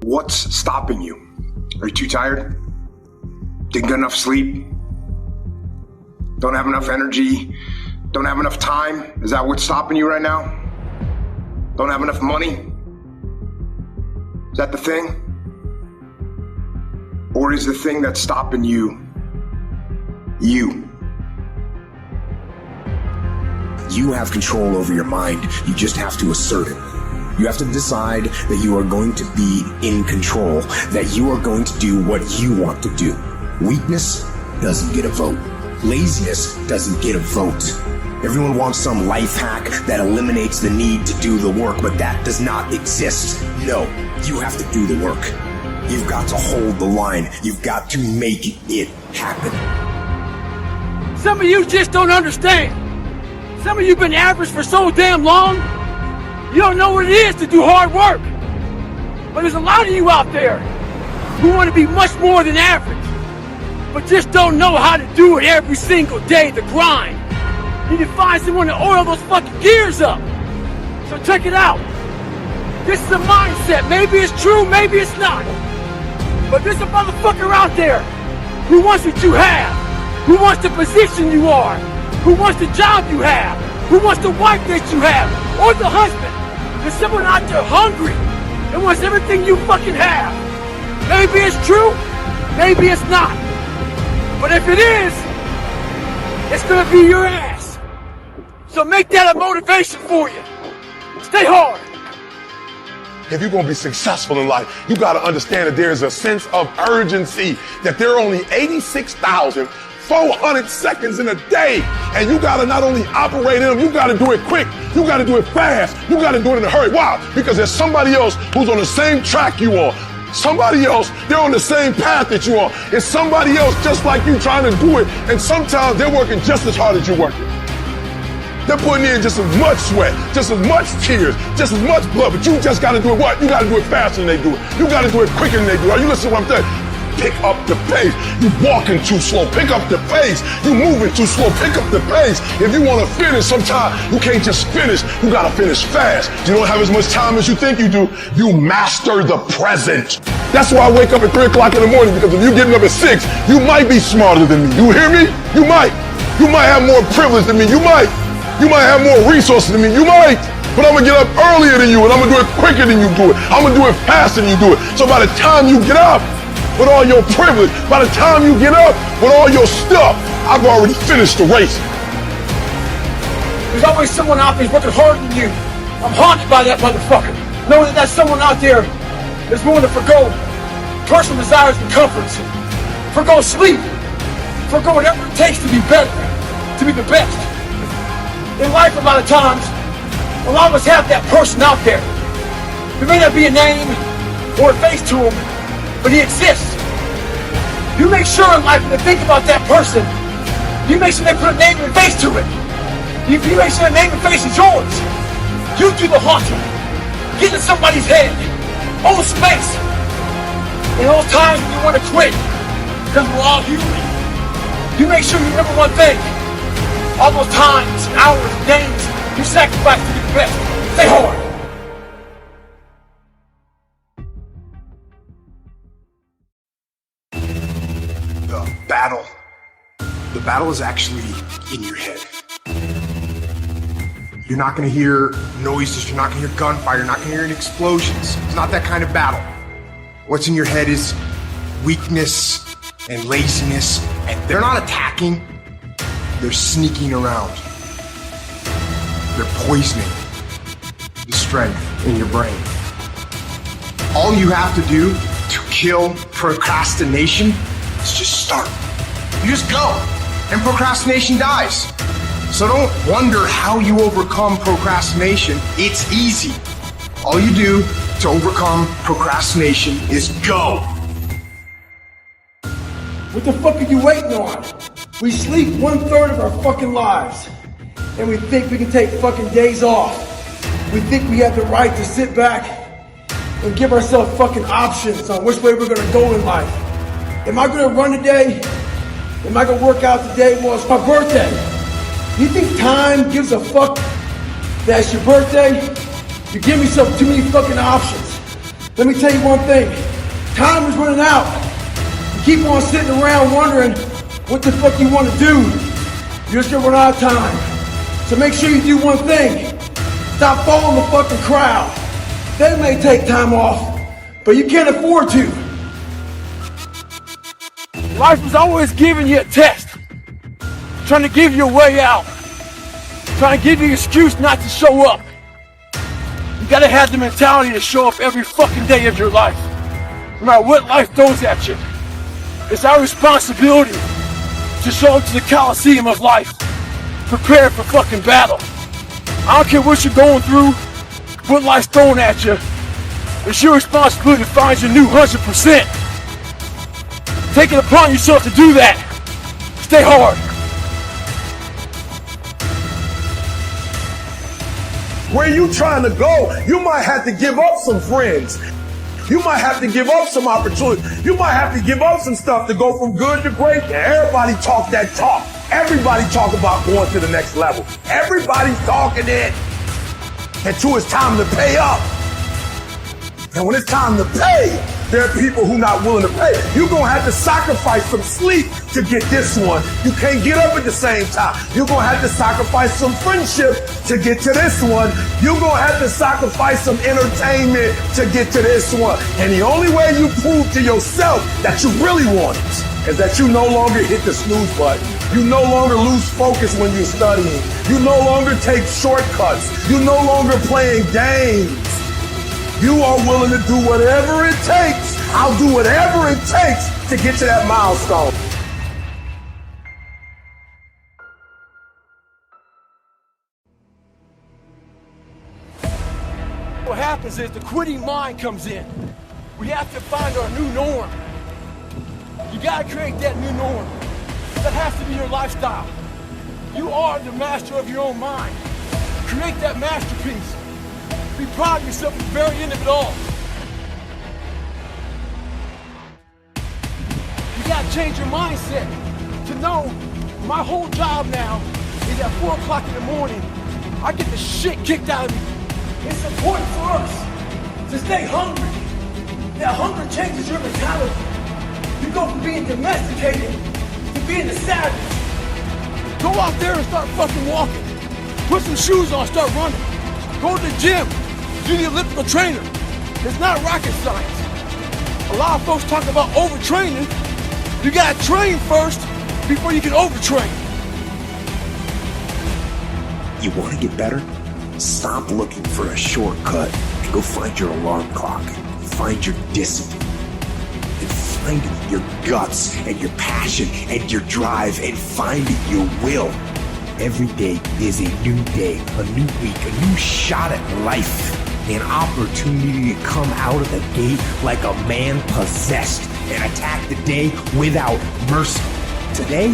What's stopping you? Are you too tired? Didn't get enough sleep? Don't have enough energy? Don't have enough time? Is that what's stopping you right now? Don't have enough money? Is that the thing? Or is the thing that's stopping you, you? You have control over your mind. You just have to assert it. You have to decide that you are going to be in control, that you are going to do what you want to do. Weakness doesn't get a vote. Laziness doesn't get a vote. Everyone wants some life hack that eliminates the need to do the work, but that does not exist. No, you have to do the work. You've got to hold the line. You've got to make it happen. Some of you just don't understand. Some of you been average for so damn long, you don't know what it is to do hard work. But there's a lot of you out there who want to be much more than average, but just don't know how to do it every single day, the grind. You need to find someone to oil those fucking gears up. So check it out. This is a mindset. Maybe it's true, maybe it's not. But there's a motherfucker out there who wants what you have, who wants the position you are, who wants the job you have, who wants the wife that you have, or the husband. There's someone out there hungry and wants everything you fucking have. Maybe it's true, maybe it's not. But if it is, it's gonna be your ass. So make that a motivation for you. Stay hard. If you're gonna be successful in life, you gotta understand that there is a sense of urgency, that there are only 86,400 seconds in a day. And you gotta not only operate in them, you gotta do it quick. You gotta do it fast. You gotta do it in a hurry. Why? Because there's somebody else who's on the same track you are. Somebody else, they're on the same path that you are. It's somebody else just like you trying to do it. And sometimes they're working just as hard as you're working. They're putting in just as much sweat, just as much tears, just as much blood, but you just gotta do it what? You gotta do it faster than they do it. You gotta do it quicker than they do it. Are you listening to what I'm saying? Pick up the pace. You walking too slow. Pick up the pace. You moving too slow. Pick up the pace. If you want to finish, sometimes you can't just finish. You gotta finish fast. You don't have as much time as you think you do. You master the present. That's why I wake up at 3 o'clock in the morning, because if you're getting up at 6, you might be smarter than me. You hear me? You might. You might have more privilege than me. You might. You might have more resources than me. You might. But I'm gonna get up earlier than you, and I'm gonna do it quicker than you do it. I'm gonna do it faster than you do it. So by the time you get up with all your privilege, by the time you get up with all your stuff, I've already finished the race. There's always someone out there who's working harder than you. I'm haunted by that motherfucker. Knowing that that's someone out there that's willing to forgo personal desires and comforts, forgo sleep, forgo whatever it takes to be better, to be the best. In life, a lot of times, a lot of us have that person out there. There may not be a name or a face to him, but he exists. You make sure in life when they think about that person, you make sure they put a name and face to it. You make sure the name and face is yours. You do the haunting. Get in somebody's head. Own space. In those times when you want to quit, because we're all human, you make sure you remember one thing. All those times, hours, days, you sacrifice to be the best. Stay hard. The battle is actually in your head. You're not gonna hear noises, you're not gonna hear gunfire, you're not gonna hear explosions. It's not that kind of battle. What's in your head is weakness and laziness, and they're not attacking, they're sneaking around. They're poisoning the strength in your brain. All you have to do to kill procrastination is just start. You just go, and procrastination dies. So don't wonder how you overcome procrastination. It's easy. All you do to overcome procrastination is go. What the fuck are you waiting on? We sleep 1/3 of our fucking lives. And we think we can take fucking days off. We think we have the right to sit back and give ourselves fucking options on which way we're gonna go in life. Am I gonna run today? Am I gonna work out today? Well, it's my birthday. You think time gives a fuck that it's your birthday? You give yourself too many fucking options. Let me tell you one thing. Time is running out. You keep on sitting around wondering what the fuck you want to do. You're just gonna run out of time. So make sure you do one thing. Stop following the fucking crowd. They may take time off, but you can't afford to. Life is always giving you a test. Trying to give you a way out. Trying to give you an excuse not to show up. You gotta have the mentality to show up every fucking day of your life. No matter what life throws at you. It's our responsibility to show up to the Coliseum of life. Prepare for fucking battle. I don't care what you're going through, what life's throwing at you. It's your responsibility to find your new 100%. Take it upon yourself to do that. Stay hard. Where you trying to go, you might have to give up some friends. You might have to give up some opportunity. You might have to give up some stuff to go from good to great. And everybody talk that talk. Everybody talk about going to the next level. Everybody's talking it until it's time to pay up. And when it's time to pay, there are people who not willing to pay. You're going to have to sacrifice some sleep to get this one. You can't get up at the same time. You're going to have to sacrifice some friendship to get to this one. You're going to have to sacrifice some entertainment to get to this one. And the only way you prove to yourself that you really want it is that you no longer hit the snooze button. You no longer lose focus when you're studying. You no longer take shortcuts. You no longer playing games. You are willing to do whatever it takes. I'll do whatever it takes to get to that milestone. What happens is the quitting mind comes in. We have to find our new norm. You gotta create that new norm. That has to be your lifestyle. You are the master of your own mind. Create that masterpiece. Be proud of yourself at the very end of it all. You gotta change your mindset to know my whole job now is at 4 o'clock in the morning. I get the shit kicked out of me. It's important for us to stay hungry. That hunger changes your mentality. You go from being domesticated to being a savage. Go out there and start fucking walking. Put some shoes on, start running. Go to the gym. Do the elliptical trainer. It's not rocket science. A lot of folks talk about overtraining. You gotta train first before you can overtrain. You want to get better? Stop looking for a shortcut and go find your alarm clock. Find your discipline. And find it in your guts and your passion and your drive and find it your will. Every day is a new day, a new week, a new shot at life. An opportunity to come out of the gate like a man possessed and attack the day without mercy. Today,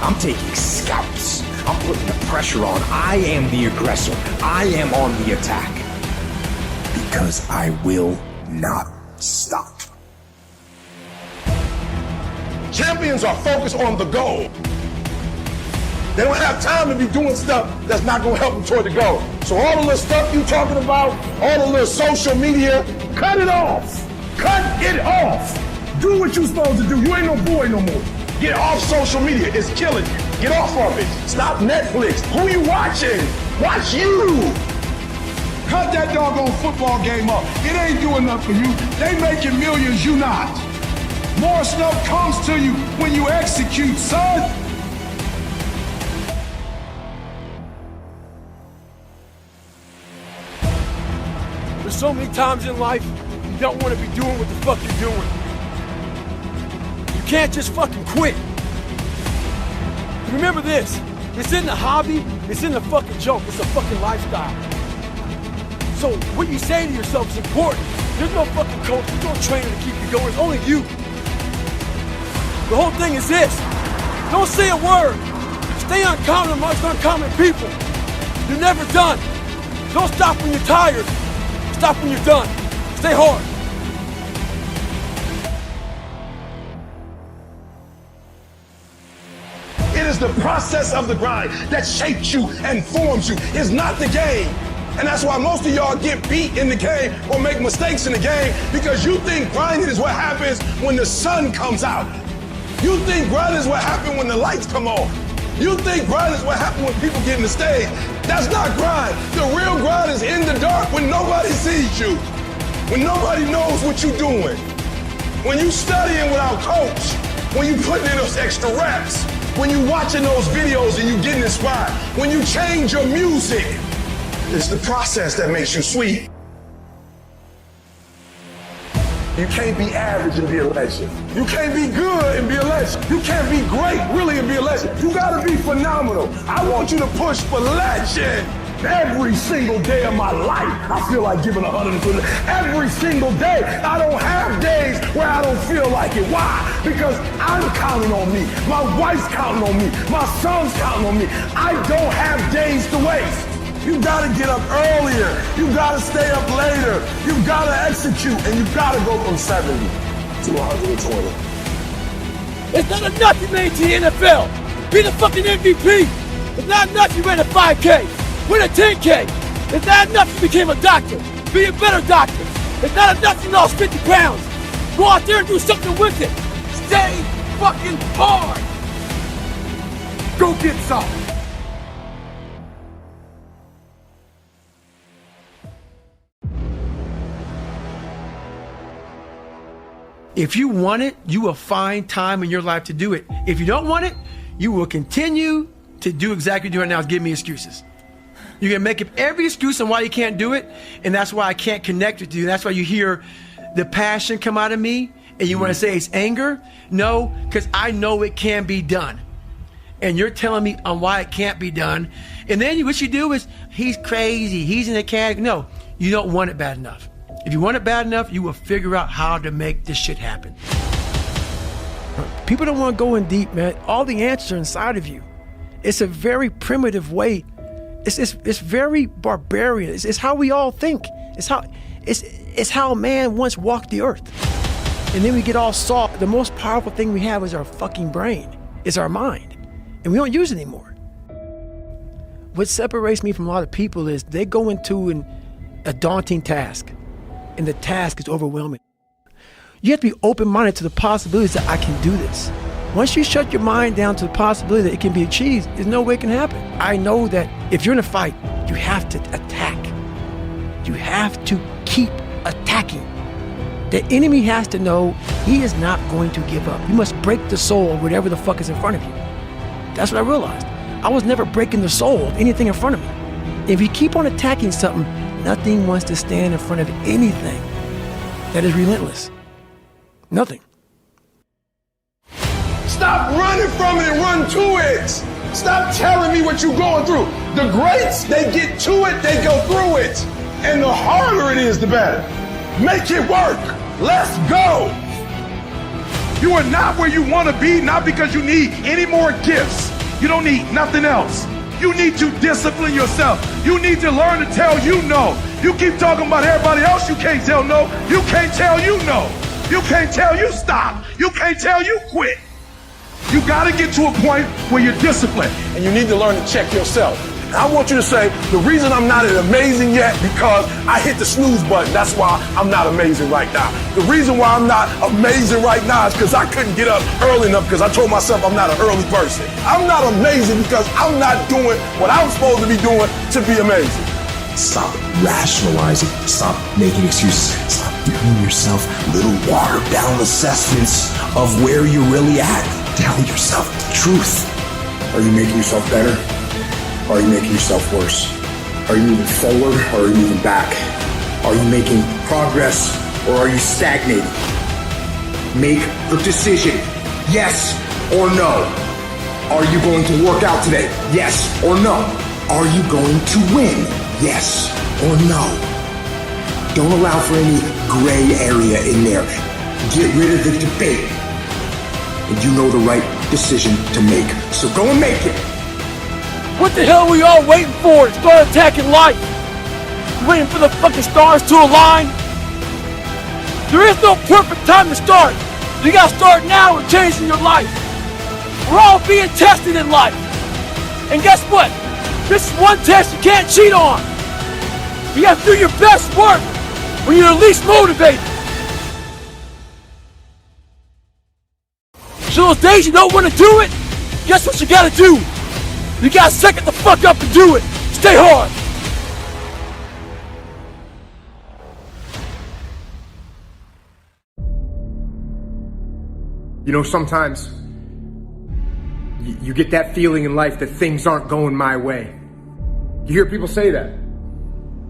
I'm taking scalps. I'm putting the pressure on. I am the aggressor. I am on the attack. Because I will not stop. Champions are focused on the goal. They don't have time to be doing stuff that's not going to help them toward the goal. So all the little stuff you talking about, all the little social media, cut it off. Cut it off. Do what you're supposed to do. You ain't no boy no more. Get off social media. It's killing you. Get off of it. Stop Netflix. Who you watching? Watch you. Cut that doggone football game up. It ain't doing nothing for you. They making millions, you not. More stuff comes to you when you execute, son. There's so many times in life you don't want to be doing what the fuck you're doing. You can't just fucking quit. Remember this, it's in the hobby, it's in the fucking joke, it's a fucking lifestyle. So what you say to yourself is important. There's no fucking coach, there's no trainer to keep you going, it's only you. The whole thing is this, don't say a word. Stay uncommon amongst uncommon people. You're never done. Don't stop when you're tired. Stop when you're done. Stay hard. It is the process of the grind that shapes you and forms you. It's not the game. And that's why most of y'all get beat in the game or make mistakes in the game, because you think grinding is what happens when the sun comes out. You think grinding is what happens when the lights come on. You think grind is what happens when people get in the stage. That's not grind. The real grind is in the dark when nobody sees you, when nobody knows what you're doing, when you studying without coach, when you putting in those extra reps, when you watching those videos and you getting inspired, when you change your music. It's the process that makes you sweet. You can't be average and be a legend. You can't be good and be a legend. You can't be great, really, and be a legend. You gotta be phenomenal. I want you to push for legend. Every single day of my life, I feel like giving 100%. Every single day, I don't have days where I don't feel like it. Why? Because I'm counting on me. My wife's counting on me. My son's counting on me. I don't have days to waste. You gotta get up earlier. You gotta stay up later. You gotta execute, and you gotta go from 70 to 120. It's not enough you made it to the NFL. Be the fucking MVP. It's not enough you ran a 5K. Win a 10K. It's not enough you became a doctor. Be a better doctor. It's not enough you lost 50 pounds. Go out there and do something with it. Stay fucking hard. Go get some. If you want it, you will find time in your life to do it. If you don't want it, you will continue to do exactly what you're doing now, is give me excuses. You're gonna make up every excuse on why you can't do it, and that's why I can't connect with you. That's why you hear the passion come out of me, and you wanna say it's anger? No, because I know it can be done. And you're telling me on why it can't be done. And then what you do is, he's crazy, he's in a category. No, you don't want it bad enough. If you want it bad enough, you will figure out how to make this shit happen. People don't want to go in deep, man. All the answers are inside of you. It's a very primitive way. It's very barbarian. It's how we all think. It's how man once walked the earth. And then we get all soft. The most powerful thing we have is our fucking brain. It's our mind. And we don't use it anymore. What separates me from a lot of people is they go into a daunting task. And the task is overwhelming. You have to be open-minded to the possibilities that I can do this. Once you shut your mind down to the possibility that it can be achieved, there's no way it can happen. I know that if you're in a fight, you have to attack. You have to keep attacking. The enemy has to know he is not going to give up. You must break the soul of whatever the fuck is in front of you. That's what I realized. I was never breaking the soul of anything in front of me. If you keep on attacking something, nothing wants to stand in front of anything that is relentless. Nothing. Stop running from it and run to it. Stop telling me what you're going through. The greats, they get to it, they go through it. And the harder it is, the better. Make it work. Let's go. You are not where you want to be, not because you need any more gifts. You don't need nothing else. You need to discipline yourself. You need to learn to tell you no. You keep talking about everybody else you can't tell no. You can't tell you no. You can't tell you stop. You can't tell you quit. You gotta get to a point where you're disciplined, and you need to learn to check yourself. And I want you to say, the reason I'm not amazing yet, because I hit the snooze button. That's why I'm not amazing right now. The reason why I'm not amazing right now is because I couldn't get up early enough, because I told myself I'm not an early person. I'm not amazing because I'm not doing what I'm supposed to be doing to be amazing. Stop rationalizing. Stop making excuses. Stop giving yourself little watered down assessments of where you're really at. Tell yourself the truth. Are you making yourself better? Or are you making yourself worse? Are you moving forward or are you moving back? Are you making progress or are you stagnating? Make a decision. Yes or no. Are you going to work out today? Yes or no. Are you going to win? Yes or no. Don't allow for any gray area in there. Get rid of the debate. And you know the right decision to make. So go and make it. What the hell are we all waiting for to start attacking life? You waiting for the fucking stars to align? There is no perfect time to start. You gotta start now and changing your life. We're all being tested in life. And guess what? This is one test you can't cheat on. You have to do your best work when you're least motivated. So those days you don't want to do it, guess what you gotta do? You gotta suck it the fuck up and do it. Stay hard. You know, sometimes you get that feeling in life that things aren't going my way. You hear people say that.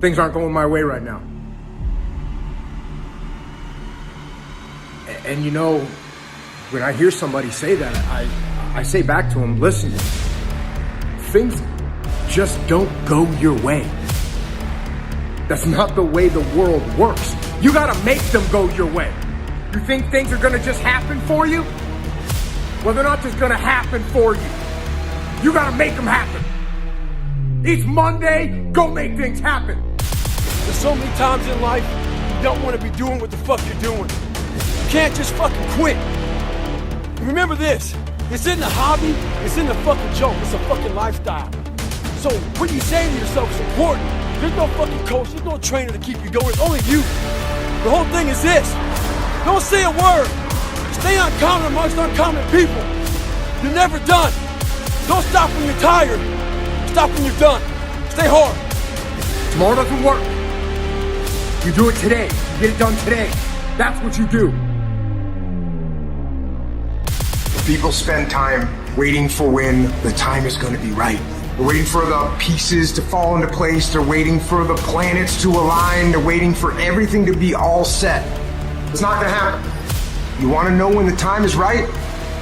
Things aren't going my way right now. And you know, when I hear somebody say that, I say back to them, listen, things just don't go your way. That's not the way the world works. You gotta make them go your way. You think things are gonna just happen for you? Well, they're not just gonna happen for you. You gotta make them happen. Each Monday, go make things happen. There's so many times in life you don't want to be doing what the fuck you're doing. You can't just fucking quit. And remember this, this isn't a hobby, this isn't a fucking joke, it's a fucking lifestyle. So what you say to yourself is important. There's no fucking coach, there's no trainer to keep you going, it's only you. The whole thing is this, don't say a word. Stay uncommon amongst uncommon people. You're never done. Don't stop when you're tired. Stop when you're done. Stay hard. Tomorrow doesn't work. You do it today. You get it done today. That's what you do. People spend time waiting for when the time is going to be right. They're waiting for the pieces to fall into place. They're waiting for the planets to align. They're waiting for everything to be all set. It's not going to happen. You want to know when the time is right?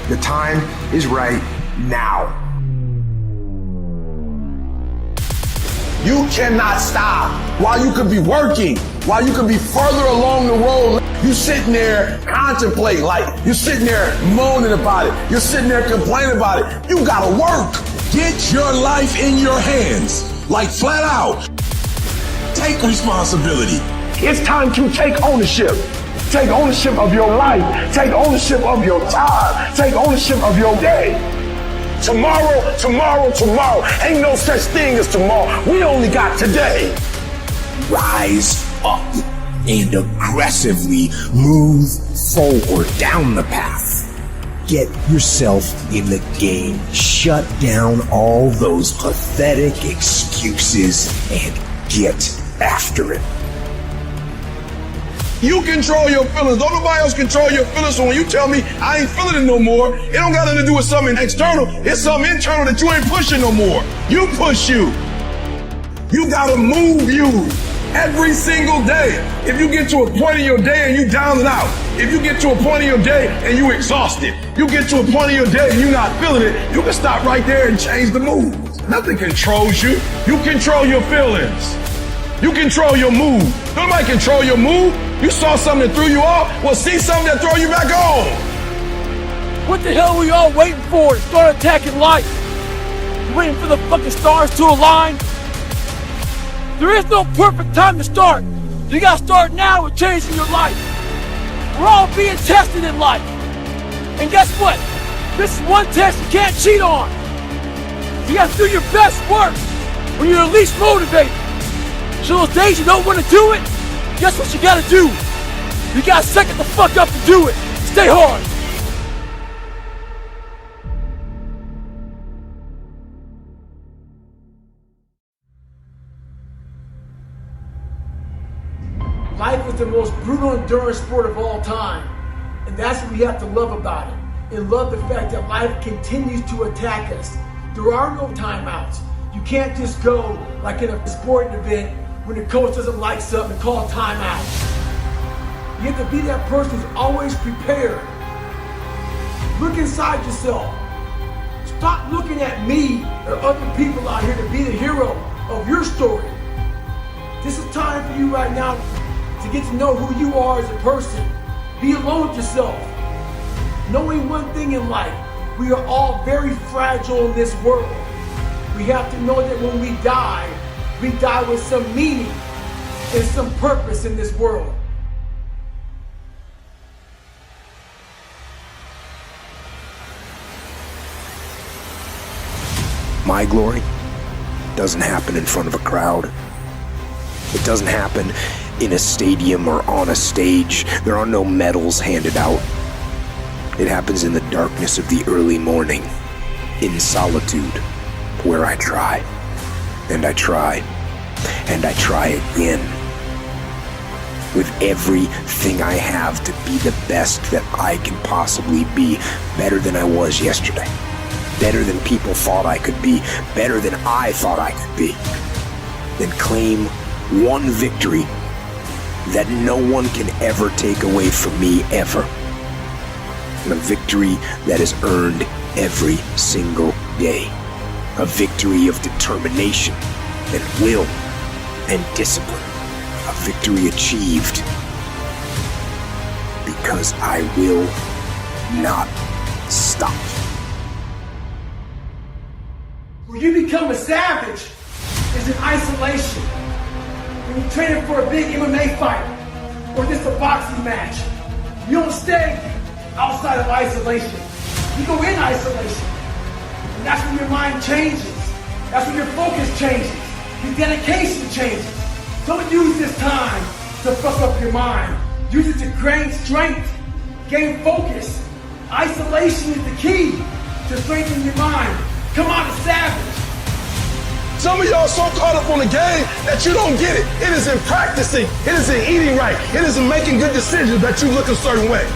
The time is right now. You cannot stop while you could be working, while you could be further along the road. You sitting there contemplating, like you're sitting there moaning about it. You're sitting there complaining about it. You gotta work. Get your life in your hands, like flat out. Take responsibility. It's time to take ownership. Take ownership of your life. Take ownership of your time. Take ownership of your day. Tomorrow, tomorrow, tomorrow. Ain't no such thing as tomorrow. We only got today. Rise up and aggressively move forward down the path. Get yourself in the game. Shut down all those pathetic excuses and get after it. You control your feelings. Don't nobody else control your feelings. So when you tell me I ain't feeling it no more, it don't got nothing to do with something external. It's something internal that you ain't pushing no more. You push you. You gotta move you every single day. If you get to a point in your day and you down and out, if you get to a point in your day and you exhausted, you get to a point in your day and you not feeling it, you can stop right there and change the mood. Nothing controls you. You control your feelings. You control your mood. Nobody control your mood. You saw something that threw you off, well, see something that throw you back on. What the hell are we all waiting for to start attacking life? You waiting for the fucking stars to align? There is no perfect time to start. You gotta start now with changing your life. We're all being tested in life. And guess what? This is one test you can't cheat on. You gotta do your best work when you're least motivated. So those days you don't want to do it, guess what you gotta do? You gotta suck it the fuck up and do it. Stay hard. Life is the most brutal endurance sport of all time. And that's what we have to love about it. And love the fact that life continues to attack us. There are no timeouts. You can't just go like in a sporting event when the coach doesn't like something and call timeout. You have to be that person who's always prepared. Look inside yourself. Stop looking at me or other people out here to be the hero of your story. This is time for you right now to get to know who you are as a person. Be alone with yourself. Knowing one thing in life, we are all very fragile in this world. We have to know that when we die with some meaning and some purpose in this world. My glory doesn't happen in front of a crowd. It doesn't happen in a stadium or on a stage. There are no medals handed out. It happens in the darkness of the early morning, in solitude, where I try, and I try, and I try again, with everything I have to be the best that I can possibly be, better than I was yesterday, better than people thought I could be, better than I thought I could be. Then claim one victory that no one can ever take away from me, ever. And a victory that is earned every single day. A victory of determination and will and discipline. A victory achieved because I will not stop. When you become a savage, is in isolation. When you're training for a big MMA fight or just a boxing match, you don't stay outside of isolation. You go in isolation. And that's when your mind changes. That's when your focus changes. Your dedication changes. Don't use this time to fuck up your mind. Use it to gain strength, gain focus. Isolation is the key to strengthen your mind. Come out a savage. Some of y'all so caught up on the game that you don't get it. It is in practicing. It is in eating right. It is in making good decisions that you look a certain way.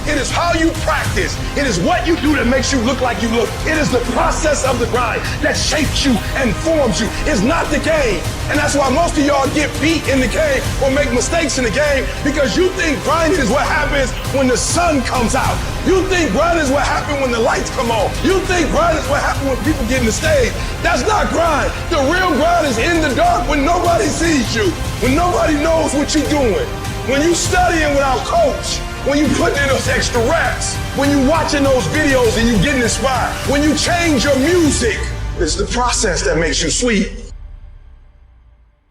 It is how you practice. It is what you do that makes you look like you look. It is the process of the grind that shapes you and forms you. It's not the game. And that's why most of y'all get beat in the game or make mistakes in the game, because you think grinding is what happens when the sun comes out. You think grinding is what happens when the lights come on. You think grinding is what happens when people get in the stage. That's not grind. The real grind is in the dark when nobody sees you, when nobody knows what you're doing, when you studying without coach, when you put in those extra reps, when you watching those videos and you getting inspired, when you change your music. It's the process that makes you sweet.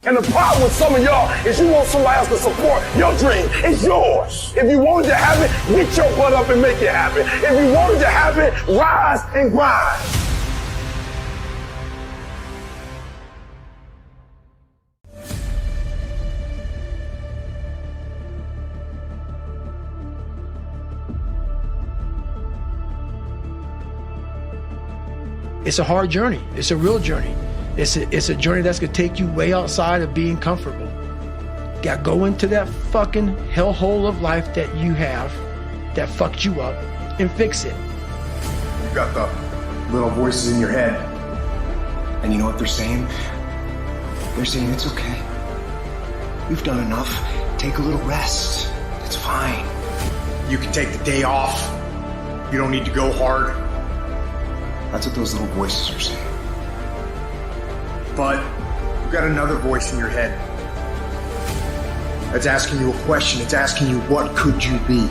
And the problem with some of y'all is you want somebody else to support your dream. It's yours. If you wanted to have it, get your butt up and make it happen. If you wanted to have it, rise and grind. It's a hard journey. It's a real journey. It's a journey that's gonna take you way outside of being comfortable. You gotta go into that fucking hellhole of life that you have that fucked you up and fix it. You got the little voices in your head. And you know what they're saying? They're saying it's okay. You've done enough. Take a little rest. It's fine. You can take the day off. You don't need to go hard. That's what those little voices are saying. But you've got another voice in your head that's asking you a question. It's asking you, what could you be?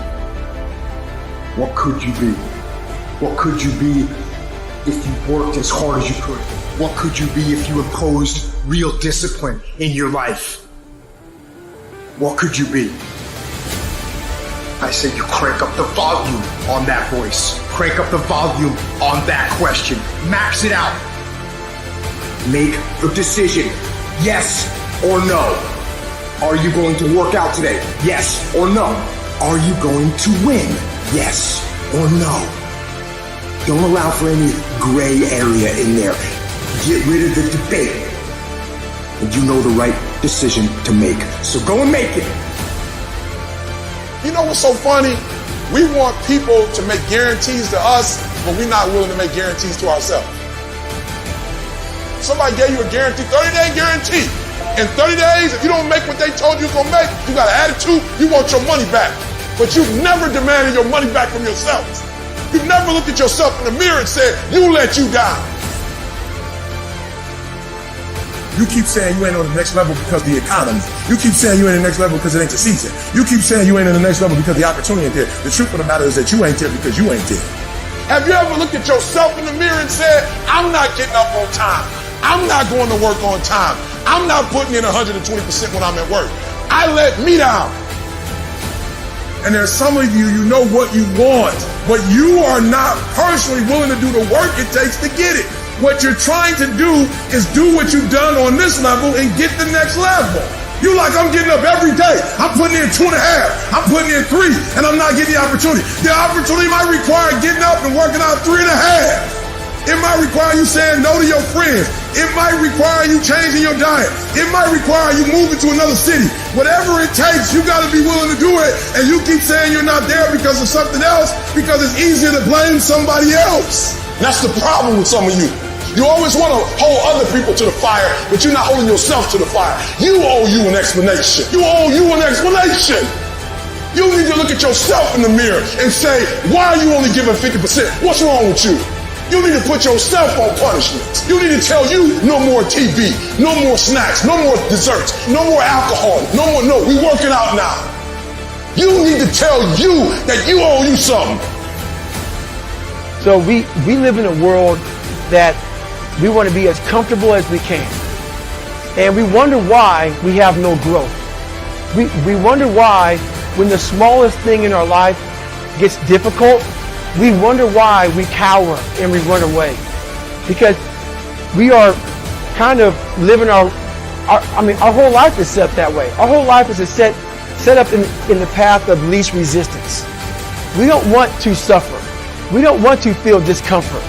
What could you be? What could you be if you worked as hard as you could? What could you be if you imposed real discipline in your life? What could you be? I say you crank up the volume on that voice. Crank up the volume on that question. Max it out. Make the decision. Yes or no. Are you going to work out today? Yes or no. Are you going to win? Yes or no. Don't allow for any gray area in there. Get rid of the debate. And you know the right decision to make. So go and make it. You know what's so funny? We want people to make guarantees to us, but we're not willing to make guarantees to ourselves. Somebody gave you a guarantee, 30-day guarantee. In 30 days, if you don't make what they told you you're gonna make, you got an attitude, you want your money back. But you've never demanded your money back from yourself. You've never looked at yourself in the mirror and said, you let you down. You keep saying you ain't on the next level because of the economy. You keep saying you ain't in the next level because it ain't the season. You keep saying you ain't in the next level because the opportunity ain't there. The truth of the matter is that you ain't there because you ain't there. Have you ever looked at yourself in the mirror and said, I'm not getting up on time. I'm not going to work on time. I'm not putting in 120% when I'm at work. I let me down. And there's some of you, you know what you want, but you are not personally willing to do the work it takes to get it. What you're trying to do is do what you've done on this level and get the next level. You like, I'm getting up every day. I'm putting in 2.5. I'm putting in 3, and I'm not getting the opportunity. The opportunity might require getting up and working out 3.5. It might require you saying no to your friends. It might require you changing your diet. It might require you moving to another city. Whatever it takes, you got to be willing to do it. And you keep saying you're not there because of something else, because it's easier to blame somebody else. That's the problem with some of you. You always want to hold other people to the fire, but you're not holding yourself to the fire. You owe you an explanation. You owe you an explanation. You need to look at yourself in the mirror and say, why are you only giving 50%? What's wrong with you? You need to put yourself on punishment. You need to tell you no more TV, no more snacks, no more desserts, no more alcohol, no, we working out now. You need to tell you that you owe you something. So we live in a world that we want to be as comfortable as we can. And we wonder why we have no growth. We wonder why when the smallest thing in our life gets difficult, we wonder why we cower and we run away. Because we are kind of living our whole life is set that way. Our whole life is set up in the path of least resistance. We don't want to suffer. We don't want to feel discomfort.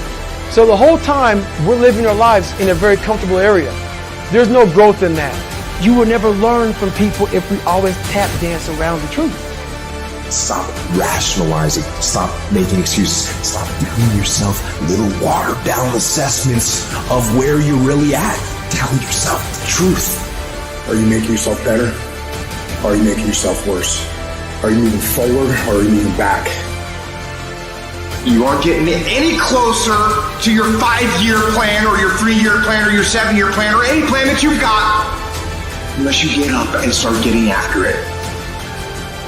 So the whole time we're living our lives in a very comfortable area. There's no growth in that. You will never learn from people if we always tap dance around the truth. Stop rationalizing. Stop making excuses. Stop giving yourself little watered down assessments of where you're really at. Tell yourself the truth. Are you making yourself better? Or are you making yourself worse? Are you moving forward or are you moving back? You aren't getting any closer to your 5-year plan or your 3-year plan or your 7-year plan or any plan that you've got unless you get up and start getting after it.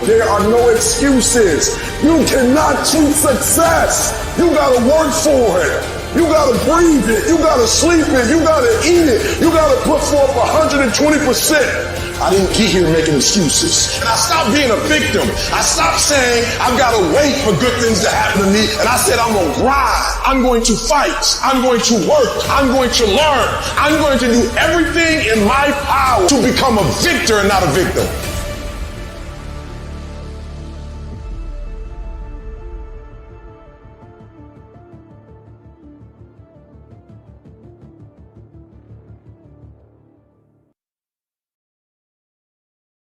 There are no excuses. You cannot cheat success. You gotta work for it. You gotta breathe it. You gotta sleep it. You gotta eat it. You gotta put forth 120%. I didn't get here making excuses. And I stopped being a victim. I stopped saying I've gotta wait for good things to happen to me. And I said I'm gonna grind. I'm going to fight. I'm going to work. I'm going to learn. I'm going to do everything in my power to become a victor and not a victim.